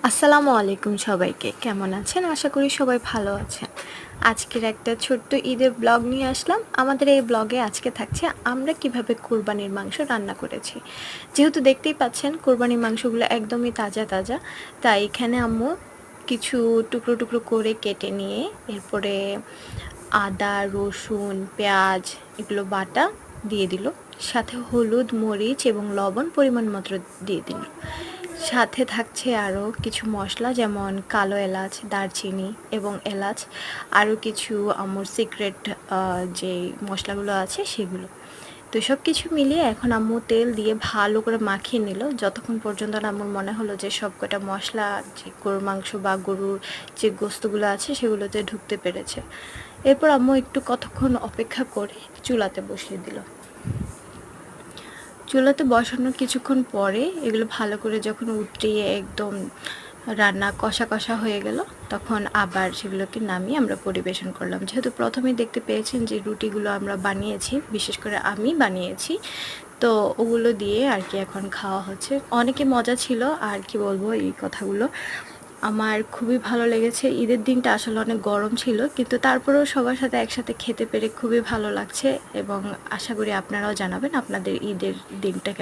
আসসালামু আলাইকুম সবাইকে। কেমন আছেন? আশা করি সবাই ভালো আছেন। আজকের একটা ছোট্ট ঈদের ব্লগ নিয়ে আসলাম। আমাদের এই ব্লগে আজকে থাকছে আমরা কিভাবে কোরবানির মাংস রান্না করেছি। যেহেতু দেখতেই পাচ্ছেন কোরবানির মাংসগুলো একদমই তাজা, তাজা। তাই এখানে আম্মু কিছু টুকরো, টুকরো করে কেটে নিয়ে এরপরে আদা, রসুন, পেঁয়াজ এগুলো বাটা দিয়ে দিল। সাথে হলুদ, মরিচ এবং লবণ পরিমাণ মতো দিয়ে দিল। সাথে থাকছে আরও কিছু মশলা যেমন কালো এলাচ, দারচিনি এবং এলাচ, আরও কিছু আম্মুর সিক্রেট যে মশলাগুলো আছে সেগুলো। তো সব কিছু মিলিয়ে এখন আম্মু তেল দিয়ে ভালো করে মাখিয়ে নিল যতক্ষণ পর্যন্ত না আম্মুর মনে হলো যে সব কটা মশলা যে গরুর মাংস বা গরুর যে গোস্তগুলো আছে সেগুলোতে ঢুকতে পেরেছে। এরপর আম্মু একটু কতক্ষণ অপেক্ষা করে চুলাতে বসিয়ে দিল। চুলাতে বসানোর কিছুক্ষণ পরে এগুলো ভালো করে যখন উতরিয়ে একদম রান্না কষা কষা হয়ে গেল তখন আবার সেগুলোকে নামিয়ে আমরা পরিবেশন করলাম। যেহেতু প্রথমেই দেখতে পেয়েছেন যে রুটিগুলো আমরা বানিয়েছি, বিশেষ করে আমি বানিয়েছি, তো ওগুলো দিয়ে আর কি এখন খাওয়া হচ্ছে। অনেকে মজা ছিল, আর কি বলবো এই কথাগুলো। আমার খুবই ভালো লেগেছে। ঈদের দিনটা আসলে অনেক গরম ছিল, কিন্তু তারপরেও সবার সাথে একসাথে খেতে পেরে খুবই ভালো লাগছে এবং আশা করি আপনারাও জানাবেন আপনাদের ঈদের দিনটা কেমন।